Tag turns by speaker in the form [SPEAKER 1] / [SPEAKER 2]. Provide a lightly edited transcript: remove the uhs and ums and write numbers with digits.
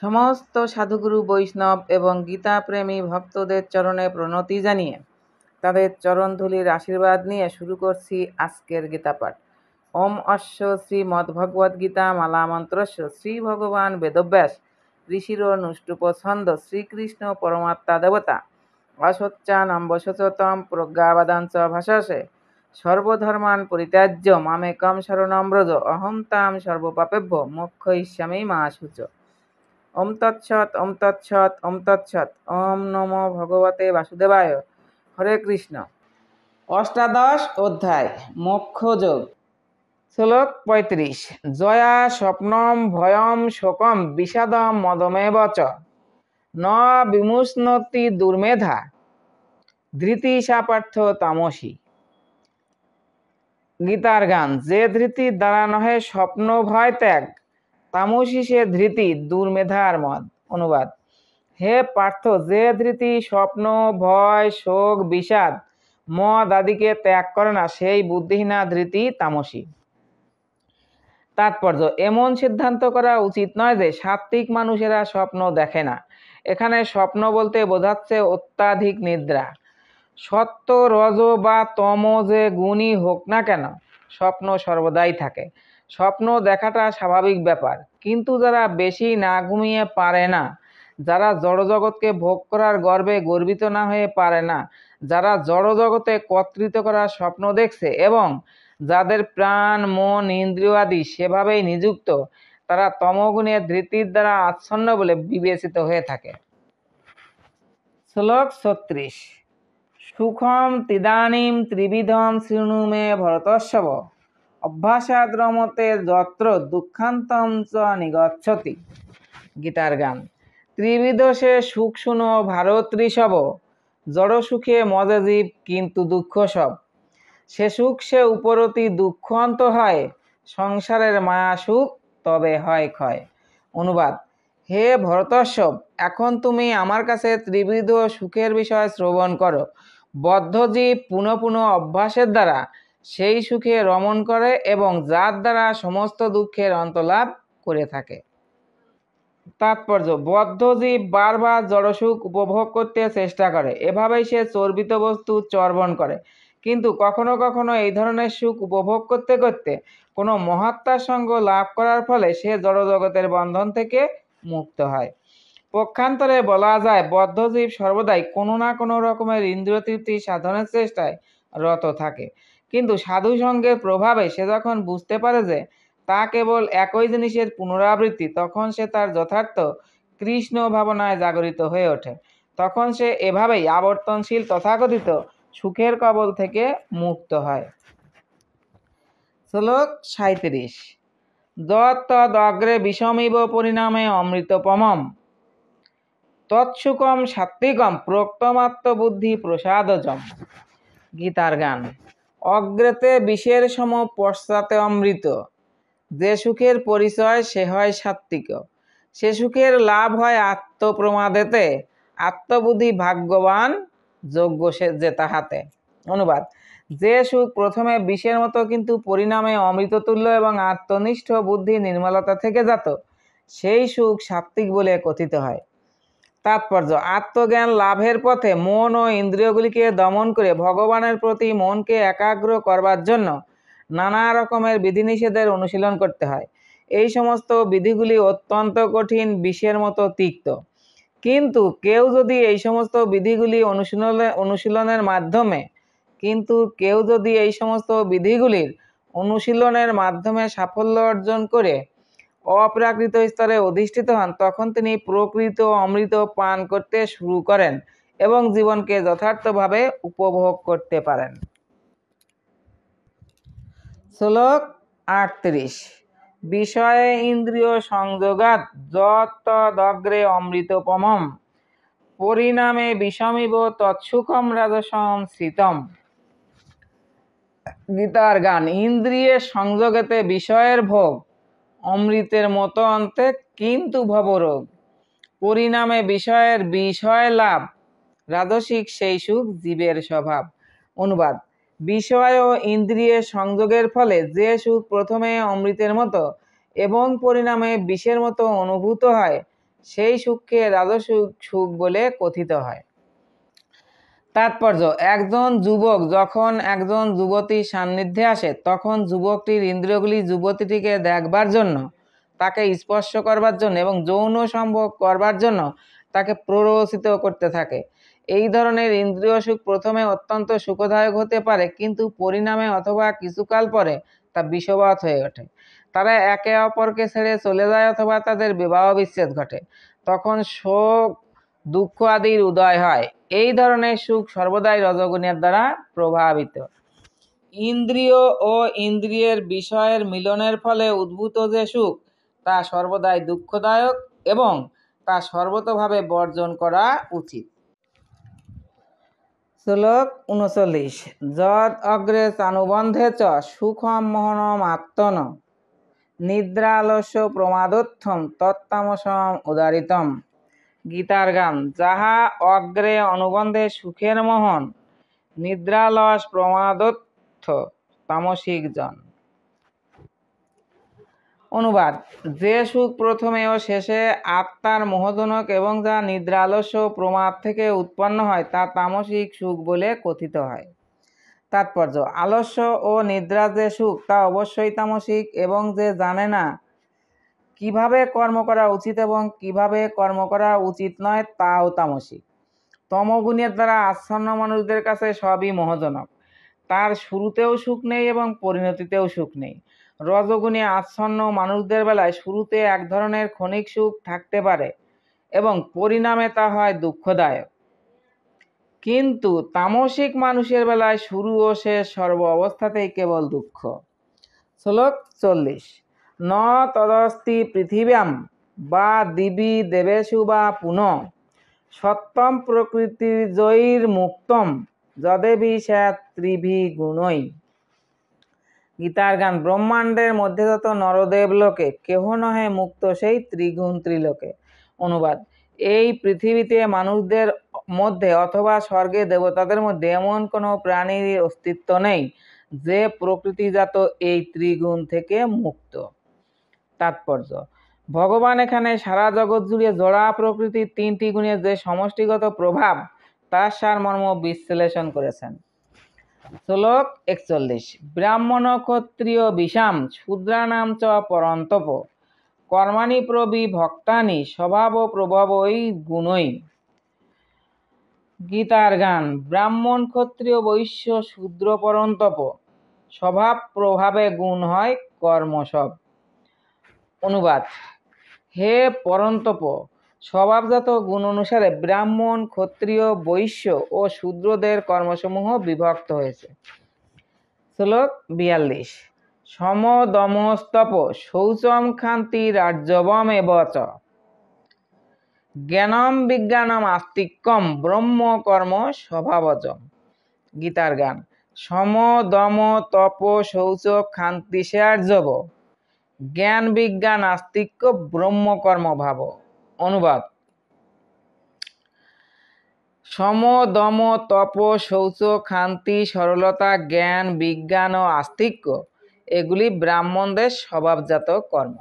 [SPEAKER 1] সমস্ত সাধুগুরু বৈষ্ণব এবং গীতাপ্রেমী ভক্তদের চরণে প্রণতি জানিয়ে তাদের চরণধূলির আশীর্বাদ নিয়ে শুরু করছি আজকের গীতাপাঠ। ওম অশ্ব শ্রীমদ্ভগবদ্গীতা মালা মন্ত্রস্য শ্রী ভগবান বেদব্যাস ঋষির নুষ্টুপ ছন্দ শ্রীকৃষ্ণ পরমাত্মা দেবতা অসচ্চানম্বশতম প্রজ্ঞাবাদাঞ্চ ভাষাসে সর্বধর্মান পরিত্যাজ্য মামেকম শরণম ব্রজ অহং তাম সর্বপাপেভ্য মোক্ষয়িষ্যামি মা শুচ। ওম তৎসৎ ওম তৎসৎ ওম তৎসৎ। ওম নমো ভগবতে বাসুদেবায়। হরে কৃষ্ণ। অষ্টাদশ অধ্যায় মোক্ষযোগ। শ্লোক ৩৫। জয়া স্বপ্নম ভয়ম শোকম বিষাদম মদমেব চ ন বিমুষ্ণতি দুর্মেধা ধৃতি সা পার্থ তামসী। গীতার গান। যে ধৃতির দ্বারা নহে স্বপ্ন ভয় ত্যাগ, তামসী সে ধৃতি দুর্মেধার মদ। অনুবাদ। হে পার্থ, যে ধৃতি স্বপ্ন ভয় শোক বিষাদ মদ আদিকে ত্যাগ করে না, সেই বুদ্ধিহীনা ধৃতি তামসী। তাৎপর্য। এমন সিদ্ধান্ত করা উচিত নয় যে সাত্ত্বিক মানুষেরা স্বপ্ন দেখে না। এখানে স্বপ্ন বলতে বোঝাচ্ছে অত্যাধিক নিদ্রা। সত্য রজ বা তম যে গুণই হোক না কেন, স্বপ্ন সর্বদাই থাকে। স্বপ্ন দেখাটা স্বাভাবিক ব্যাপার, কিন্তু যারা বেশি না ঘুমিয়ে পারে না, যারা জড়জগৎকে ভোগ করার গর্বে গর্বিত না হয়ে পারে না, যারা জড়জগতে কর্তৃত্ব করার স্বপ্ন দেখছে এবং যাদের প্রাণ মন ইন্দ্রিয় আদি সেভাবেই নিযুক্ত, তারা তমগুণের ধৃতির দ্বারা আচ্ছন্ন বলে বিবেচিত হয়ে থাকে। শ্লোক ৩৬। সুখম তিদানীম ত্রিবিধম শৃণু মে ভরতস্যব অভ্যাসাদ রমতে যত্র দুঃখান্তম চ নিগচ্ছতি। গীতার গান। ত্রিবিধ সে সুখ শুনো ভারত ঋষভ, জড় সুখে মজে জীব কিন্তু দুঃখ সব। সে সুখ সে উপরতি দুঃখ অন্ত হয়, সংসারের মায়া সুখ তবে হয় ক্ষয়। অনুবাদ। হে ভরতস্যব, এখন তুমি আমার কাছে ত্রিবিধ সুখের বিষয় শ্রবণ করো। বদ্ধজীব পুনঃ পুনঃ অভ্যাসের দ্বারা সেই সুখে রমণ করে এবং যার দ্বারা সমস্ত দুঃখের অন্তলাভ করে থাকে। তাৎপর্য। বদ্ধজীব বারবার জড়সুখ উপভোগ করতে চেষ্টা করে, এভাবেই সে চর্বিত বস্তু চর্বণ করে। কিন্তু কখনো কখনো এই ধরনের সুখ উপভোগ করতে করতে কোনো মহাত্মার সঙ্গ লাভ করার ফলে সে জড়জগতের বন্ধন থেকে মুক্ত হয়। পক্ষান্তরে বলা যায়, বদ্ধজীব সর্বদাই কোনো না কোনো রকমের ইন্দ্রিয় তৃপ্তি সাধনের চেষ্টায় রত থাকে। কিন্তু সাধু সঙ্গের প্রভাবে সে যখন বুঝতে পারে যে তা কেবল একই জিনিসের পুনরাবৃত্তি, তখন সে তার যথার্থ কৃষ্ণ ভাবনায় জাগরিত হয়ে ওঠে। তখন সে এভাবেই আবর্তনশীল তথাকথিত সুখের কবল থেকে মুক্ত হয়। শ্লোক ৩৭। যৎ তদ অগ্রে বিষমিব পরিণামে অমৃতপমম তৎসুকম সাত্ত্বিকম প্রক্তমাত্মবুদ্ধি প্রসাদজম। গীতার গান। অগ্রেতে বিষের সম পশ্চাতে অমৃত, যে সুখের পরিচয় সে হয় সাত্ত্বিক। সে সুখের লাভ হয় আত্মপ্রমাদেতে, আত্মবুদ্ধি ভাগ্যবান যোগ্য সে যে তাহাতে। অনুবাদ। যে সুখ প্রথমে বিষের মতো কিন্তু পরিণামে অমৃততুল্য এবং আত্মনিষ্ঠ বুদ্ধি নির্মলতা থেকে জাত, সেই সুখ সাত্ত্বিক বলে কথিত হয়। তাৎপর্য। আত্মজ্ঞান লাভের পথে মন ও ইন্দ্রিয়গুলিকে দমন করে ভগবানের প্রতি মনকে একাগ্র করবার জন্য নানা রকমের বিধিনিষেধের অনুশীলন করতে হয়। এই সমস্ত বিধিগুলি অত্যন্ত কঠিন, বিষের মতো তিক্ত। কিন্তু কেউ যদি এই সমস্ত বিধিগুলি অনুশীলনের মাধ্যমে সাফল্য অর্জন করে অপ্রাকৃত স্তরে অধিষ্ঠিত হন, তখন তিনি প্রকৃত অমৃত পান করতে শুরু করেন এবং জীবনকে যথার্থভাবে উপভোগ করতে পারেন। শ্লোক ৩৮। বিষয়ে ইন্দ্রিয় সংযোগাৎ যৎ তদ অগ্রে অমৃতোপমম পরিণামে বিষমিব তৎসুখম রাজসম শ্রিতম। গীতার গান। ইন্দ্রিয়ের সংযোগেতে বিষয়ের ভোগ অমৃতের মতো অন্তে কিন্তু ভবরোগ, পরিণামে বিষয়ের বিষয় লাভ রাজসিক সেই সুখ জীবের স্বভাব। অনুবাদ। বিষয় ও ইন্দ্রিয়ের সংযোগের ফলে যে সুখ প্রথমে অমৃতের মতো এবং পরিণামে বিষের মতো অনুভূত হয়, সেই সুখকে রাজসিক সুখ বলে কথিত হয়। তাৎপর্য: একজন যুবক যখন একজন যুবতীর সান্নিধ্যে আসে তখন যুবকটির ইন্দ্রিয়গুলি যুবতীটিকে দেখবার জন্য, তাকে স্পর্শ করবার জন্য এবং যৌন সম্ভোগ করবার জন্য তাকে প্ররোচিত করতে থাকে। এই ধরনের ইন্দ্রিয় সুখ প্রথমে অত্যন্ত সুখদায়ক হতে পারে, কিন্তু পরিণামে অথবা কিছুকাল পরে তা বিষবৎ হয়ে ওঠে। তারা একে অপরকে ছেড়ে চলে যায় অথবা তাদের বিবাহ বিচ্ছেদ ঘটে। তখন শোক, দুঃখ আদির উদয় হয়। এই ধরনের সুখ সর্বদাই রজোগুণের দ্বারা প্রভাবিত। ইন্দ্রিয় ও ইন্দ্রিয়ের বিষয়ের মিলনের ফলে উদ্ভূত যে সুখ, তা সর্বদাই দুঃখদায়ক এবং তা সর্বতোভাবে বর্জন করা উচিত। শ্লোক ৩৯। যদ অগ্রে চানুবন্ধে চ সুখম মোহনম আত্মন নিদ্রালস্য প্রমাদোত্থম তত্তামসম উদারিতম। গীতার গান। যাহা অগ্রে অনুবন্ধে সুখের মোহন, নিদ্রালস প্রমাদোত্থ তামসিক জন। অনুবাদ: যে সুখ প্রথমে ও শেষে আত্মার মোহজনক এবং যা নিদ্রা, আলস্য ও প্রমাদ থেকে উৎপন্ন হয় তা তামসিক সুখ বলে কথিত হয়। তাৎপর্য: আলস্য ও নিদ্রা যে সুখ তা অবশ্যই তামসিক, এবং যে জানে না কিভাবে কর্ম করা উচিত এবং কিভাবে কর্ম করা উচিত নয় তাও তামসিক। তমগুণের দ্বারা আচ্ছন্ন মানুষদের কাছে সবই মোহজনক। তার শুরুতেও সুখ নেই এবং পরিণতিতেও সুখ নেই। রজগুণে আচ্ছন্ন মানুষদের বেলায় শুরুতে এক ধরনের ক্ষণিক সুখ থাকতে পারে এবং পরিণামে তা হয় দুঃখদায়ক, কিন্তু তামসিক মানুষের বেলায় শুরু ও শেষ সর্ব অবস্থাতেই কেবল দুঃখ। শ্লোক ৪০। ন তদস্তি পৃথিব্যাম বা দিবি দেবেষু বা পুনঃ সত্যম প্রকৃতির্জৈর মুক্তম যদেবি স্যাৎ ত্রিভি গুণৈ। গীতার গান। ব্রহ্মাণ্ডের মধ্যে যত নরদেব লোকে কেহ নহে মুক্ত সেই ত্রিগুণ ত্রিলোকে। অনুবাদ: এই পৃথিবীতে মানুষদের মধ্যে অথবা স্বর্গে দেবতাদের মধ্যে এমন কোনো প্রাণীর অস্তিত্ব নেই যে প্রকৃতিজাত এই ত্রিগুণ থেকে মুক্ত। তাৎপর্য: ভগবান এখানে সারা জগৎ জুড়ে জড়া প্রকৃতির তিনটি গুণের যে সমষ্টিগত প্রভাব তার সারমর্ম বিশ্লেষণ করেছেন। শ্লোক ৪১। ব্রাহ্মণ ক্ষত্রিয় বিষাম শূদ্রানাম চ পরন্তপ কর্মাণি প্রবিভক্তানি স্বভাব প্রভাবৈ গুণৈ। গীতার গান। ব্রাহ্মণ, ক্ষত্রিয়, বৈশ্য, শূদ্র, পরন্তপ স্বভাব প্রভাবে গুণ হয় কর্ম সব। অনুবাদ: হে পরন্তপ, স্বভাবজাত গুণ অনুসারে ব্রাহ্মণ, ক্ষত্রিয়, বৈশ্য ও শূদ্রদের কর্মসমূহ বিভক্ত হয়েছে। শ্লোক ৪২। সম দমস্তপ শৌচম ক্ষান্তি রার্জবম এব চ জ্ঞানম বিজ্ঞানম আস্তিক্যম ব্রহ্ম কর্ম স্বভাবজম। গীতার গান। সম দম তপ শৌচ ক্ষান্তি সে আর্জব জ্ঞান বিজ্ঞান আস্তিক্য ব্রহ্মকর্ম ভাব। অনুবাদ: সম দম তপ শৌচ ক্ষান্তি সরলতা জ্ঞান বিজ্ঞান ও আস্তিক্য এগুলি ব্রাহ্মণদের স্বভাবজাত কর্ম।